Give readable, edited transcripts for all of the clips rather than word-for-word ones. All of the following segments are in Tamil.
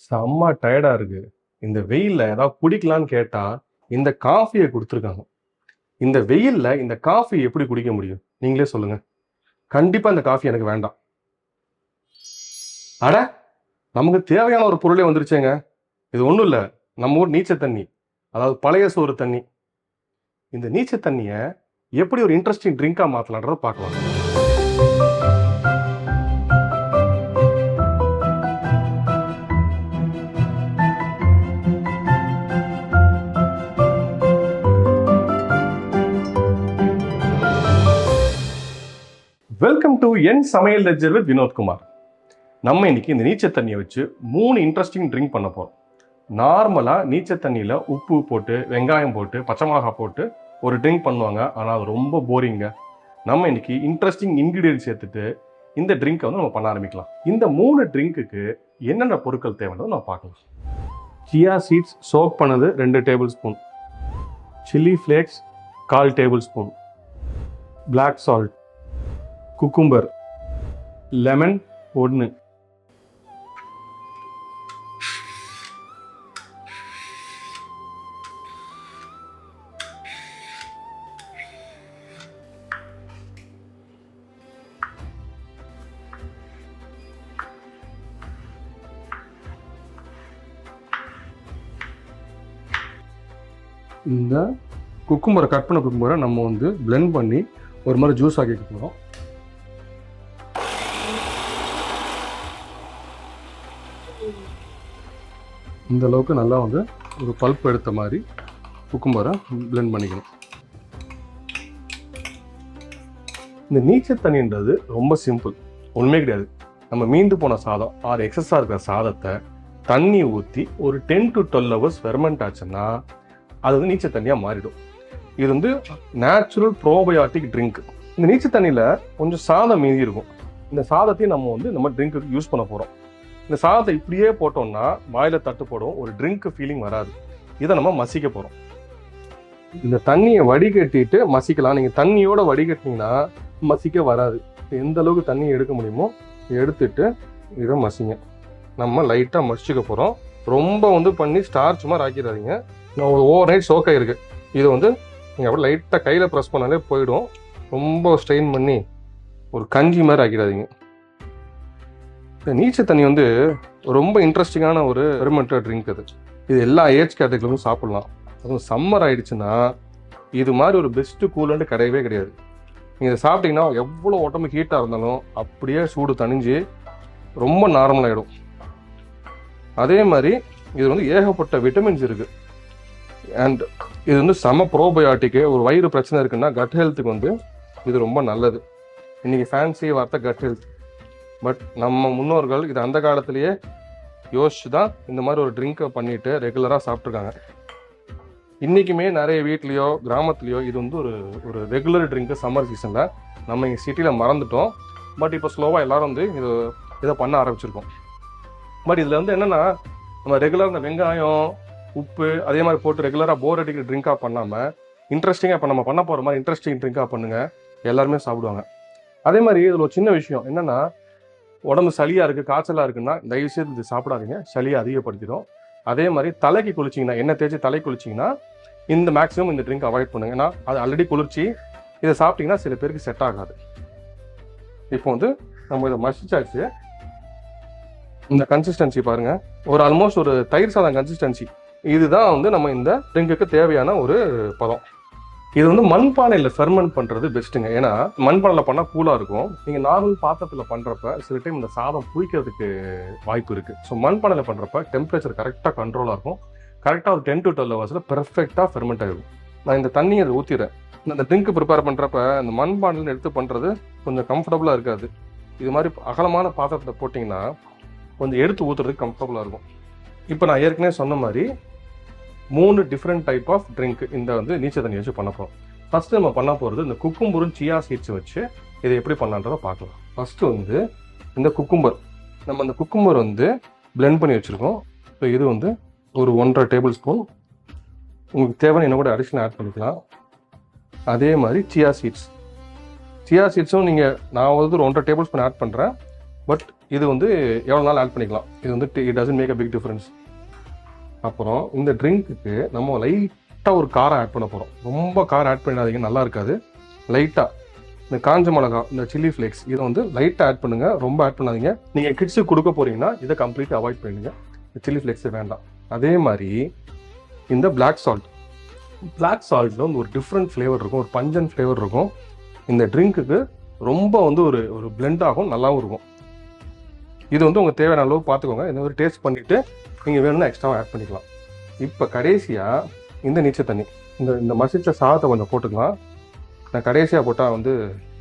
செம்ம டயர்டா இருக்கு. இந்த வெயில்ல ஏதாவது குடிக்கலான்னு கேட்டா, இந்த காஃபிய குடுத்துருக்காங்க. இந்த வெயில்ல இந்த காஃபி எப்படி குடிக்க முடியும்? நீங்களே சொல்லுங்க. கண்டிப்பா இந்த காஃபி எனக்கு வேண்டாம். அட! நமக்கு தேவையான ஒரு பொருளே வந்துருச்சேங்க. இது ஒண்ணும் இல்ல. நம்ம ஊர் நீச்ச தண்ணி. அதாவது பழைய சோறு தண்ணி. இந்த நீச்ச தண்ணிய எப்படி ஒரு இன்ட்ரஸ்டிங் ட்ரிங்க்கா மாத்தலான்றத பார்க்கலாம். வெல்கம் டு என் சமையல் லெஜர் வித் வினோத்குமார். நம்ம இன்னைக்கு இந்த நீச்ச தண்ணியை வச்சு 3 இன்ட்ரெஸ்டிங் ட்ரிங்க் பண்ண போறோம். நார்மலா நீச்ச தண்ணியில உப்பு போட்டு, வெங்காயம் போட்டு, பச்சை மிளகாய் போட்டு ஒரு ட்ரிங்க் பண்ணுவாங்க. ஆனால் அது ரொம்ப போரிங்க. நம்ம இன்னைக்கு இன்ட்ரெஸ்டிங் இன்கிரீடியன்ட் சேர்த்துட்டு இந்த ட்ரிங்கை வந்து நம்ம பண்ண ஆரம்பிக்கலாம். இந்த 3 ட்ரிங்க்குக்கு என்னென்ன பொருட்கள் தேவைன்னு நம்ம பார்க்கலாம். சியா சீட்ஸ் சோக் பண்ணது 2 tablespoon, chilli flakes 1/4 tablespoon, black salt, cucumber, lemon 1, இந்த குக்கும்பரை கட் பண்ண குக்கும்பரை நம்ம வந்து பிளெண்ட் பண்ணி ஒரு மாதிரி ஜூஸ் ஆக்கிக்க போகிறோம். இந்த அளவுக்கு நல்லா வந்து ஒரு பல்ப் எடுத்த மாதிரி குக்கும்பரை பிளெண்ட் பண்ணிக்கணும். இந்த நீச்சல் தண்ணின்றது ரொம்ப சிம்பிள், ஒன்றுமே கிடையாது. நம்ம மீந்து போன சாதம் ஆறு எக்ஸஸாக இருக்கிற சாதத்தை தண்ணி ஊற்றி ஒரு 10 to 12 hours ஃபெர்மெண்ட் ஆச்சுன்னா அது வந்து நீச்சல் தண்ணியாக மாறிடும். இது வந்து நேச்சுரல் ப்ரோபயாட்டிக் ட்ரிங்க். இந்த நீச்சல் தண்ணியில் கொஞ்சம் சாதம் மீதி இருக்கும். இந்த சாதத்தையும் நம்ம வந்து நம்ம ட்ரிங்க்கு யூஸ் பண்ண போகிறோம். இந்த சாதத்தை இப்படியே போட்டோம்னா வாயில தட்டு போடும், ஒரு ட்ரிங்க் ஃபீலிங் வராது. இதை நம்ம மசிக்க போகிறோம். இந்த தண்ணியை வடிகட்டிட்டு மசிக்கலாம். நீங்கள் தண்ணியோட வடிகட்டினீங்கன்னா மசிக்க வராது. எந்த அளவுக்கு தண்ணியை எடுக்க முடியுமோ எடுத்துட்டு இதை மசிங்க. நம்ம லைட்டாக மசிச்சுக்க போகிறோம். ரொம்ப வந்து பண்ணி ஸ்டார்ச் மாதிரி ஆக்கிடாதீங்க. நான் ஒரு ஓவர் நைட் சோக்காக இருக்கு. இதை வந்து நீங்கள் அப்படியே லைட்டாக கையில் ப்ரெஸ் பண்ணாலே போயிடும். ரொம்ப ஸ்ட்ரெயின் பண்ணி ஒரு கஞ்சி மாதிரி ஆக்கிடாதீங்க. இந்த நீச்சல் தண்ணி வந்து ரொம்ப இன்ட்ரெஸ்டிங்கான ஒரு ஃபெர்மெண்டட் ட்ரிங்க். இது எல்லா ஏஜ் கேட்டகரியிலும் சாப்பிட்லாம். அதுவும் சம்மர் ஆயிடுச்சுன்னா இது மாதிரி ஒரு பெஸ்ட்டு கூலண்ட் கிடையவே கிடையாது. நீங்கள் இதை சாப்பிட்டீங்கன்னா எவ்வளோ உடம்பு ஹீட்டாக இருந்தாலும் அப்படியே சூடு தணிஞ்சு ரொம்ப நார்மல் ஆகிடும். அதே மாதிரி இது வந்து ஏகப்பட்ட விட்டமின்ஸ் இருக்குது. அண்ட் இது வந்து செம ப்ரோபயாட்டிக்கு. ஒரு வயிறு பிரச்சனை இருக்குன்னா கட் ஹெல்த்துக்கு வந்து இது ரொம்ப நல்லது. இன்றைக்கி ஃபேன்சி வார்த்தை கட் ஹெல்த். பட் நம்ம முன்னோர்கள் இது அந்த காலத்திலேயே யோசிச்சு தான் இந்த மாதிரி ஒரு ட்ரிங்கை பண்ணிட்டு ரெகுலராக சாப்பிட்ருக்காங்க. இன்றைக்குமே நிறைய வீட்லேயோ கிராமத்துலேயோ இது வந்து ஒரு ரெகுலர் ட்ரிங்க்கு. சம்மர் சீசனில் நம்ம இங்கே சிட்டியில் மறந்துட்டோம். பட் இப்போ ஸ்லோவாக எல்லோரும் வந்து இதை பண்ண ஆரம்பிச்சிருக்கோம். பட் இதில் வந்து என்னென்னா, நம்ம ரெகுலராக இந்த வெங்காயம் உப்பு அதே மாதிரி போட்டு ரெகுலராக போர் அடிக்கிற ட்ரிங்காக பண்ணாமல் இன்ட்ரெஸ்டிங்காக இப்போ நம்ம பண்ண போகிற மாதிரி இன்ட்ரெஸ்டிங் ட்ரிங்காக பண்ணுங்கள். எல்லாருமே சாப்பிடுவாங்க. அதே மாதிரி இதில் ஒரு சின்ன விஷயம் என்னென்னா, உடம்பு சளியாக இருக்குது, காய்ச்சலாக இருக்குன்னா தயவு செய்து இது சாப்பிடாதீங்க. சளியை அதிகப்படுத்திடும். அதே மாதிரி தலைக்கு குளிச்சிங்கன்னா, எண்ணெய் தேய்ச்சி தலை குளிச்சிங்கன்னா இந்த மேக்ஸிமம் இந்த ட்ரிங்க் அவாய்ட் பண்ணுங்க. ஏன்னா அது ஆல்ரெடி குளிர்ச்சி. இதை சாப்பிட்டிங்கன்னா சில பேருக்கு செட் ஆகாது. இப்போ வந்து நம்ம இதை மசிச்சாச்சு. இந்த கன்சிஸ்டன்சி பாருங்கள், ஒரு ஆல்மோஸ்ட் ஒரு தயிர் சாதம் கன்சிஸ்டன்சி. இதுதான் வந்து நம்ம இந்த ட்ரிங்குக்கு தேவையான ஒரு பதம். இது வந்து மண்பானையில் ஃபெர்மெண்ட் பண்ணுறது பெஸ்ட்டுங்க. ஏன்னா மண்பானையில் பண்ணால் கூலாக இருக்கும். நீங்கள் நார்மல் பாத்திரத்தில் பண்ணுறப்ப சில டைம் இந்த சாதம் புளிக்கிறதுக்கு வாய்ப்பு இருக்குது. ஸோ மண்பானையில் பண்ணுறப்ப டெம்பரேச்சர் கரெக்டாக கண்ட்ரோலாக இருக்கும். கரெக்டாக ஒரு 10 to 12 hours பெர்ஃபெக்டாக ஃபெர்மெண்ட் ஆகிடும். நான் இந்த தண்ணியை அதை ஊற்றிடுறேன். இந்த ட்ரிங்க்கு ப்ரிப்பேர் பண்ணுறப்ப இந்த மண்பானையில் எடுத்து பண்ணுறது கொஞ்சம் கம்ஃபர்டபுளாக இருக்காது. இது மாதிரி அகலமான பாத்திரத்தில் போட்டிங்கன்னா கொஞ்சம் எடுத்து ஊற்றுறதுக்கு கம்ஃபர்டபுளாக இருக்கும். இப்போ நான் ஏற்கனவே சொன்ன மாதிரி 3 டிஃப்ரெண்ட் டைப் ஆஃப் ட்ரிங்க் இந்த வந்து நீச்சல் தண்ணி வச்சு பண்ண போகிறோம். ஃபஸ்ட்டு நம்ம பண்ண போகிறது இந்த குக்கும்பரும் சியா சீட்ஸ் வச்சு இதை எப்படி பண்ணலான்றதை பார்க்கலாம். ஃபஸ்ட்டு வந்து இந்த குக்கும்பர், நம்ம அந்த குக்கும்பர் வந்து பிளெண்ட் பண்ணி வச்சுருக்கோம். ஸோ இது வந்து ஒரு 1.5 டேபிள் ஸ்பூன். உங்களுக்கு தேவையான என்ன கூட அடிஷனல் ஆட் பண்ணிக்கலாம். அதே மாதிரி சியா சீட்ஸும் நீங்கள் நான் வந்து ஒரு 1.5 டேபிள் ஸ்பூன் ஆட் பண்ணுறேன். பட் இது வந்து எவ்வளோ நாள் ஆட் பண்ணிக்கலாம். இது வந்து it doesn't make a big difference. அப்புறம் இந்த ட்ரிங்க்குக்கு நம்ம லைட்டாக ஒரு காரம் ஆட் பண்ண போகிறோம். ரொம்ப காரம் ஆட் பண்ணிடாதீங்க, நல்லா இருக்காது. லைட்டாக இந்த காஞ்ச மிளகா, இந்த சில்லி ஃப்ளேக்ஸ் இதை வந்து லைட்டாக ஆட் பண்ணுங்கள், ரொம்ப ஆட் பண்ணாதீங்க. நீங்கள் கிட்ஸுக்கு கொடுக்க போகிறீங்கன்னா இதை கம்ப்ளீட்டாக அவாய்ட் பண்ணிடுங்க. இந்த சில்லி ஃப்ளேக்ஸே வேண்டாம். அதே மாதிரி இந்த பிளாக் சால்ட் வந்து ஒரு டிஃப்ரெண்ட் ஃப்ளேவர் இருக்கும், ஒரு பஞ்சன் ஃப்ளேவர் இருக்கும். இந்த ட்ரிங்க்குக்கு ரொம்ப வந்து ஒரு ஒரு பிளெண்ட் ஆகும், நல்லாவும் இருக்கும். இது வந்து உங்கள் தேவையான அளவு பார்த்துக்கோங்க. இந்த மாதிரி டேஸ்ட் பண்ணிவிட்டு நீங்கள் வேணும்னா எக்ஸ்ட்ராவாக ஆட் பண்ணிக்கலாம். இப்போ கடைசியாக இந்த நீச்சல் தண்ணி, இந்த மசிச்ச சாதத்தை கொஞ்சம் போட்டுக்கலாம். நான் கடைசியாக போட்டால் வந்து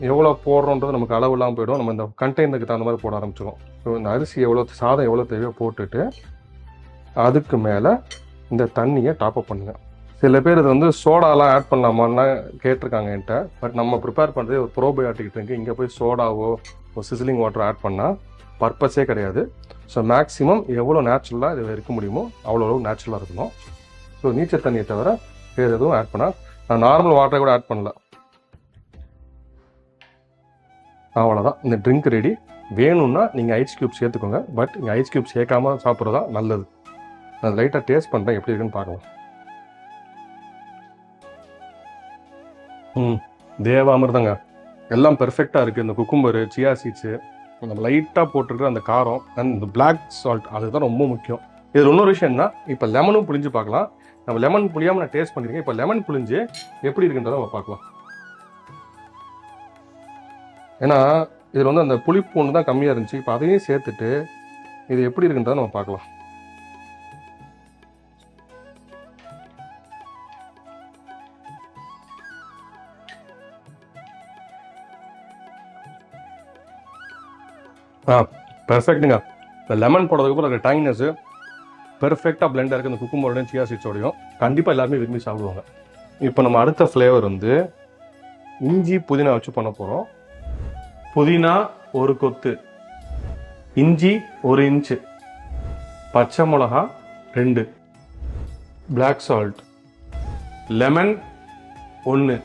எவ்வளோ போடுறோன்றது நமக்கு அளவு இல்லாமல் போயிடும். நம்ம இந்த கண்டெய்னருக்கு தகுந்த மாதிரி போட ஆரம்பிச்சிடும். ஸோ இந்த அரிசி சாதம் எவ்வளோ தேவையோ போட்டுட்டு அதுக்கு மேலே இந்த தண்ணியை டாப்அப் பண்ணுங்கள். சில பேர் இது வந்து சோடாலாம் ஆட் பண்ணலாமான்னா கேட்டிருக்காங்க என்கிட்ட. பட் நம்ம ப்ரிப்பேர் பண்ணுறது ஒரு ப்ரோபயோட்டிக் ட்ரிங்க். இங்கே போய் சோடாவோ ஒரு சிசிலிங் வாட்டர் ஆட் பண்ணால் பர்பஸே கிடையாது. ஸோ மேக்ஸிமம் எவ்வளோ நேச்சுரலாக இது இருக்க முடியுமோ அவ்வளோ நேச்சுரலாக இருக்கணும். ஸோ நீச்சல் தண்ணியை தவிர வேறு எதுவும் ஆட் பண்ணால், நான் நார்மல் வாட்டரை கூட ஆட் பண்ணல. அவ்வளோதான், இந்த ட்ரிங்க் ரெடி. வேணும்னா நீங்கள் ஐஸ் க்யூப் சேர்த்துக்கோங்க. பட் நீங்கள் ஐஸ் க்யூப் சேர்க்காம சாப்பிட்றதா நல்லது. நான் லைட்டாக டேஸ்ட் பண்ணுறேன், எப்படி இருக்குன்னு பார்க்கலாம். தேவாமிர்தங்க, எல்லாம் பெர்ஃபெக்டாக இருக்குது. இந்த குக்கும்பரு, சியா சீட்ஸு, நம்ம லைட்டாக போட்டிருக்கிற அந்த காரம் அண்ட் இந்த பிளாக் சால்ட், அதுதான் ரொம்ப முக்கியம். இதில் இன்னொரு விஷயம் என்ன, இப்போ லெமனும் புளிஞ்சு பார்க்கலாம். நம்ம லெமன் புளியாமல் நான் டேஸ்ட் பண்ணியிருக்கேன். இப்போ லெமன் புளிஞ்சு எப்படி இருக்குன்றதை நம்ம பார்க்கலாம். ஏன்னா இதில் வந்து அந்த புளிப்பு ஒன்று தான் கம்மியாக இருந்துச்சு. இப்போ அதையும் சேர்த்துட்டு இது எப்படி இருக்குன்றதை நம்ம பார்க்கலாம். பெர்ஃபெக்ட்டுங்க. இந்த லெமன் போடுறதுக்கப்புறம் அந்த டைங்னஸ் பெர்ஃபெக்டாக பிளெண்டாக இருக்குது. இந்த குக்கும்பரோடையும் சியா சீட்ஸோடையும் கண்டிப்பாக எல்லாருமே விரும்பி சாப்பிடுவாங்க. இப்போ நம்ம அடுத்த ஃப்ளேவர் வந்து இஞ்சி புதினா வச்சு பண்ண போகிறோம். புதினா ஒரு கொத்து, இஞ்சி 1 இன்ச்சு, பச்சை மிளகா 2, பிளாக் சால்ட், லெமன் 1,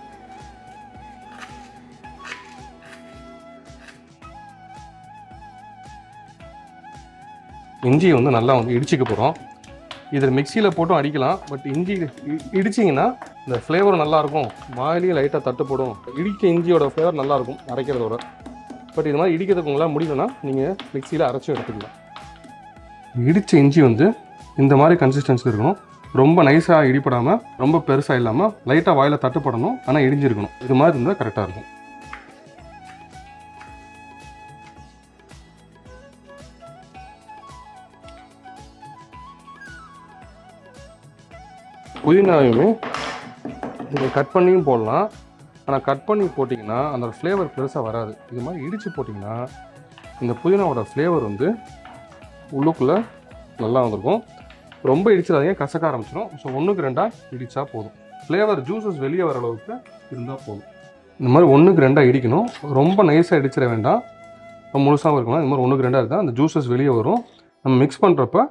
இஞ்சி வந்து நல்லா வந்து இடிச்சிக்க போகிறோம். இதில் மிக்சியில் போட்டும் அடிக்கலாம். பட் இஞ்சி இடிச்சிங்கன்னா இந்த ஃப்ளேவர் நல்லாயிருக்கும். வாயிலையும் லைட்டாக தட்டுப்படும். இடிக்க இஞ்சியோட ஃப்ளேவர் நல்லாயிருக்கும் அரைக்கிறதோட. பட் இது மாதிரி இடிக்கிறதுக்கு உங்களால் முடியலன்னா நீங்கள் மிக்சியில் அரைச்சி எடுத்துக்கலாம். இடித்த இஞ்சி வந்து இந்த மாதிரி கன்சிஸ்டன்சி இருக்கணும். ரொம்ப நைஸாக இடிப்படாமல், ரொம்ப பெருசாக இல்லாமல், லைட்டாக வாயில் தட்டுப்படணும். ஆனால் இடிஞ்சிருக்கணும். இது மாதிரி இருந்தால் கரெக்டாக இருக்கும். புதினாவையுமே நீங்கள் கட் பண்ணியும் போடலாம். ஆனால் கட் பண்ணி போட்டிங்கன்னா அந்த ஃப்ளேவர் பெருசாக வராது. இது மாதிரி இடித்து போட்டிங்கன்னா இந்த புதினாவோட ஃப்ளேவர் வந்து உள்ளுக்குள்ளே நல்லா வந்திருக்கும். ரொம்ப இடிச்சிடாதீங்க, கசக்க ஆரம்பிச்சிடும். ஸோ 1க்கு 2 இடித்தா போதும். ஃப்ளேவர் ஜூஸஸ் வெளியே வர அளவுக்கு இருந்தால் போதும். இந்த மாதிரி 1க்கு 2 இடிக்கணும். ரொம்ப நைஸாக இடிச்சிட வேண்டாம், முழுசாகவும் இருக்கலாம். இந்த மாதிரி 1க்கு 2 இருந்தால் அந்த ஜூஸஸ் வெளியே வரும். நம்ம மிக்ஸ் பண்ணுறப்ப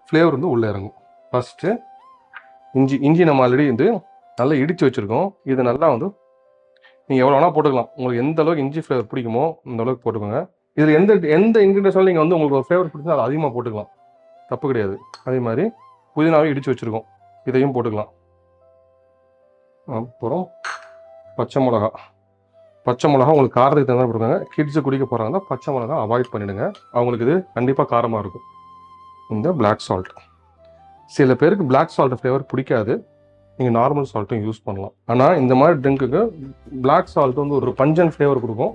ஃப்ளேவர் வந்து உள்ளே இறங்கும். ஃபஸ்ட்டு இஞ்சி நம்ம ஆல்ரெடி வந்து நல்லா இடித்து வச்சுருக்கோம். இது நல்லா வந்து நீங்கள் எவ்வளோ வேணால் போட்டுக்கலாம். உங்களுக்கு எந்த அளவுக்கு இஞ்சி ஃப்ளேவர் பிடிக்குமோ அந்த அளவுக்கு போட்டுக்கோங்க. இதில் எந்த இன்க்ரீடியன்ஸாலும் நீங்கள் வந்து உங்களுக்கு ஒரு ஃப்ளேவர் பிடிச்சா அதை அதிகமாக போட்டுக்கலாம், தப்பு கிடையாது. அதே மாதிரி புதினாவே இடித்து வச்சுருக்கோம், இதையும் போட்டுக்கலாம். அப்புறம் பச்சை மிளகா உங்களுக்கு காரத்துக்கு தகுந்த மாதிரி போட்டுக்கோங்க. கிட்ஸு குடிக்க போகிறாங்கன்னா பச்சை மிளகா அவாய்ட் பண்ணிவிடுங்க, அவங்களுக்கு இது கண்டிப்பாக காரமாக இருக்கும். இந்த பிளாக் சால்ட், சில பேருக்கு பிளாக் சால்ட் ஃப்ளேவர் பிடிக்காது, நீங்கள் நார்மல் சால்ட்டும் யூஸ் பண்ணலாம். ஆனால் இந்த மாதிரி ட்ரிங்க்குக்கு பிளாக் சால்ட் வந்து ஒரு பஞ்சன் ஃப்ளேவர் கொடுக்கும்,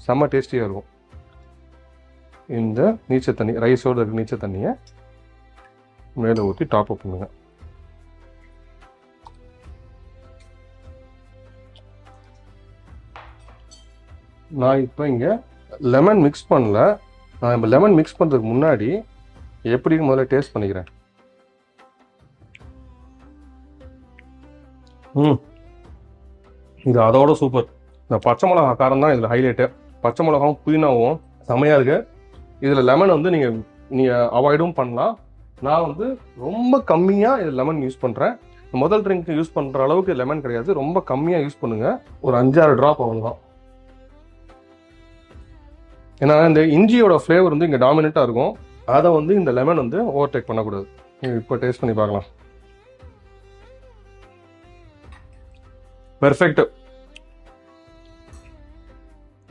செம்ம டேஸ்டியாக இருக்கும். இந்த நீச்சல் தண்ணி, ரைஸோடு இருக்க நீச்சல் தண்ணியை மேலே ஊற்றி டாப் அப் பண்ணுங்க. நான் இப்போ இங்கே லெமன் மிக்ஸ் பண்ணல. நான் இப்போ லெமன் மிக்ஸ் பண்ணுறதுக்கு முன்னாடி எப்படின்னு முதல்ல டேஸ்ட் பண்ணிக்கிறேன். இது அதோட சூப்பர். இந்த பச்சை மிளகா காரம் தான் இதில் ஹைலைட்டு. பச்சை மிளகாவும் புதினாவும் செமையாக இருக்கு. இதில் லெமன் வந்து நீங்கள் அவாய்டும் பண்ணலாம். நான் வந்து ரொம்ப கம்மியாக இதில் லெமன் யூஸ் பண்ணுறேன். முதல் ட்ரிங்க் யூஸ் பண்ணுற அளவுக்கு லெமன் கிடையாது, ரொம்ப கம்மியாக யூஸ் பண்ணுங்கள். ஒரு 5-6 ட்ராப் அவ்வளோதான். ஏன்னா இந்த இஞ்சியோட ஃப்ளேவர் வந்து இங்கே டாமினண்ட்டாக இருக்கும். அதை வந்து இந்த லெமன் வந்து ஓவர்டேக் பண்ணக்கூடாது. இப்போ டேஸ்ட் பண்ணி பார்க்கலாம். பெர்ஃபெக்ட்.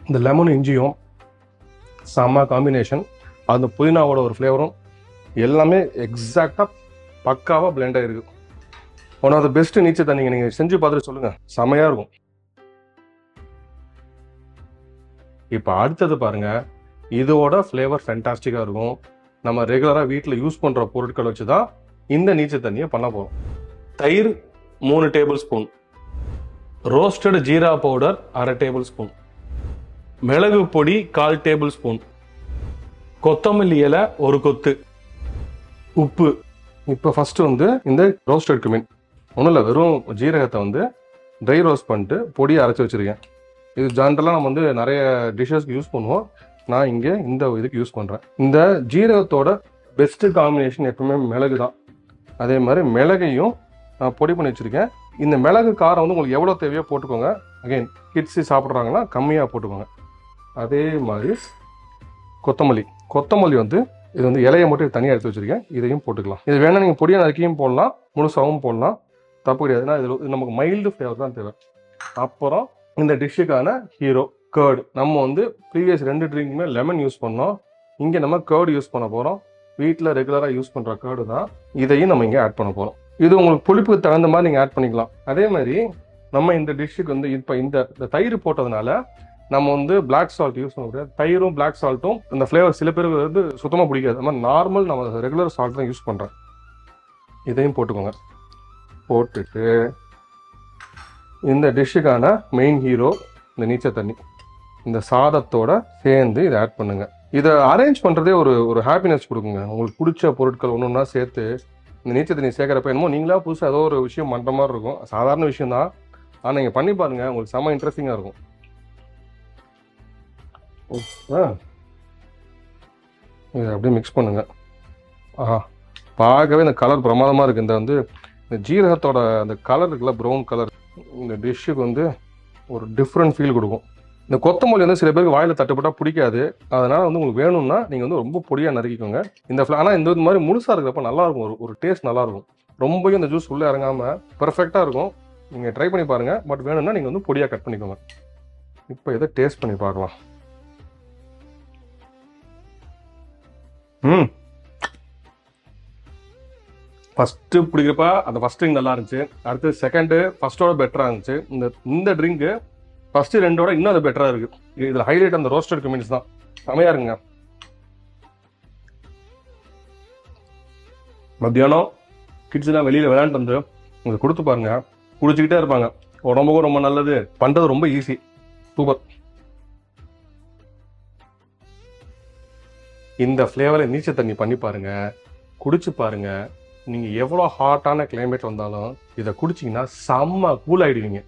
இந்த லெமன் இஞ்சியும் செம்ம காம்பினேஷன். அந்த புதினாவோட ஒரு ஃப்ளேவரும் எல்லாமே எக்ஸாக்டாக பக்காவாக பிளெண்ட் ஆகிருக்கு. ஒன் ஆஃப் த பெஸ்ட் நீச்சல் தண்ணிங்க. நீங்கள் செஞ்சு பார்த்துட்டு சொல்லுங்கள், செமையாக இருக்கும். இப்போ அடுத்தது பாருங்கள், இதோட ஃப்ளேவர் ஃபேண்டாஸ்டிக்காக இருக்கும். நம்ம ரெகுலராக வீட்டில் யூஸ் பண்ணுற பொருட்கள் வச்சு தான் இந்த நீச்சல் தண்ணியை பண்ண போகிறோம். தயிர் 3 table spoon, roasted jeera powder 1/2 table spoon, மிளகு பொடி 1/4 டேபிள் ஸ்பூன், கொத்தமல்லி இலை 1 கொத்து, உப்பு. இப்போ ஃபர்ஸ்ட் வந்து இந்த ரோஸ்டட் cumin ஒன்றும் இல்லை, வெறும் ஜீரகத்தை வந்து ட்ரை ரோஸ்ட் பண்ணிட்டு பொடியை அரைச்சி வச்சுருக்கேன். இது ஜென்ரலாக நம்ம வந்து நிறைய டிஷ்ஷஸ்க்கு யூஸ் பண்ணுவோம். நான் இங்கே இந்த இதுக்கு யூஸ் பண்ணுறேன். இந்த ஜீரகத்தோட பெஸ்ட்டு காம்பினேஷன் எப்பவுமே மிளகு தான். அதே மாதிரி மிளகையும் நான் பொடி பண்ணி வச்சுருக்கேன். இந்த மிளகு காரம் வந்து உங்களுக்கு எவ்வளோ தேவையோ போட்டுக்கோங்க. அகைன் கிட்ஸு சாப்பிட்றாங்கன்னா கம்மியாக போட்டுக்கோங்க. அதே மாதிரி கொத்தமல்லி வந்து இது வந்து இலையை மட்டும் தனியாக எடுத்து வச்சுருக்கேன். இதையும் போட்டுக்கலாம். இது வேணால் நீங்கள் பொடியாக நறுக்கியும் போடலாம், முழுசாகவும் போடலாம், தப்பு கிடையாதுன்னா இது நமக்கு மைல்டு ஃப்ளேவர் தான் தேவை. அப்புறம் இந்த டிஷ்ஷுக்கான ஹீரோ கர்டு. நம்ம வந்து ப்ரீவியஸ் 2 ட்ரிங்க்குமே லெமன் யூஸ் பண்ணோம். இங்கே நம்ம கர்டு யூஸ் பண்ண போகிறோம். வீட்டில் ரெகுலராக யூஸ் பண்ணுற கர்டு தான். இதையும் நம்ம இங்கே ஆட் பண்ண போகிறோம். இது உங்களுக்கு புளிப்புக்கு தகுந்த மாதிரி நீங்கள் ஆட் பண்ணிக்கலாம். அதே மாதிரி நம்ம இந்த டிஷ்ஷுக்கு வந்து இப்போ இந்த தயிர் போட்டதுனால நம்ம வந்து பிளாக் சால்ட் யூஸ் பண்ண முடியாது. தயிரும் பிளாக் சால்ட்டும் இந்த ஃப்ளேவர் சில பேருக்கு வந்து சுத்தமாக பிடிக்காது. நம்ம நார்மல் நம்ம ரெகுலர் சால்ட் தான் யூஸ் பண்ணுறேன். இதையும் போட்டுக்கோங்க. போட்டுட்டு இந்த டிஷ்ஷுக்கான மெயின் ஹீரோ இந்த நீச்சல் தண்ணி இந்த சாதத்தோட சேர்ந்து இதை ஆட் பண்ணுங்க. இதை அரேஞ்ச் பண்ணுறதே ஒரு ஹாப்பினஸ் கொடுக்குங்க. உங்களுக்கு பிடிச்ச பொருட்கள் ஒன்று ஒன்றா சேர்த்து இந்த நீச்சல் தண்ணி சேர்க்குறப்ப என்னமோ நீங்களா புதுசாக ஏதோ ஒரு விஷயம் பண்ணுற மாதிரி இருக்கும். சாதாரண விஷயம் தான், ஆனால் நீங்கள் பண்ணி பாருங்கள், உங்களுக்கு செம்ம இன்ட்ரெஸ்டிங்காக இருக்கும். இதை அப்படியே மிக்ஸ் பண்ணுங்க. பார்க்கவே இந்த கலர் பிரமாதமாக இருக்குது. இந்த ஜீரகத்தோட அந்த கலர் இருக்குல்ல, ப்ரௌன் கலர், இந்த டிஷ்ஷுக்கு வந்து ஒரு டிஃப்ரெண்ட் ஃபீல் கொடுக்கும். இந்த கொத்தமல்லி வந்து சில பேருக்கு வாயில் தட்டுப்பட்டால் பிடிக்காது. அதனால் வந்து உங்களுக்கு வேணும்னா நீங்கள் வந்து ரொம்ப பொடியாக நறுக்கிக்கோங்க. ஆனால் இந்த மாதிரி முழுசாக இருக்கிறப்ப நல்லாயிருக்கும், ஒரு டேஸ்ட் நல்லாயிருக்கும். ரொம்பவும் இந்த ஜூஸ் உள்ளே இறங்காமல் பர்ஃபெக்டாக இருக்கும். நீங்கள் ட்ரை பண்ணி பாருங்கள். பட் வேணும்னா நீங்கள் வந்து பொடியாக கட் பண்ணிக்கோங்க. இப்போ இதை டேஸ்ட் பண்ணி பார்க்கலாம். ஃபஸ்ட்டு பிடிக்கிறப்ப அந்த ஃபஸ்ட் ட்ரிங்க் நல்லா இருந்துச்சு. அடுத்து செகண்டு ஃபஸ்ட்டோட பெட்டராக இருந்துச்சு. இந்த ட்ரிங்க்கு ஃபஸ்ட்டு 2ஓட இன்னும் அது பெட்டராக இருக்குது. இதில் ஹைலைட் அந்த ரோஸ்டட் cumin தான். செமையாக இருக்குங்க. மத்தியானம் கிட்ஸ்லாம் வெளியில் விளையாண்டு வந்து உங்களுக்கு கொடுத்து பாருங்க, குடிச்சிக்கிட்டே இருப்பாங்க. உடம்புக்கும் ரொம்ப நல்லது, பண்ணுறது ரொம்ப ஈஸி. சூப்பர். இந்த ஃப்ளேவரில் நீச்சல் தண்ணி பண்ணி பாருங்க, குடிச்சு பாருங்க. நீங்கள் எவ்வளோ ஹாட்டான கிளைமேட் வந்தாலும் இதை குடிச்சிங்கன்னா செம்ம கூல் ஆகிடுவீங்க.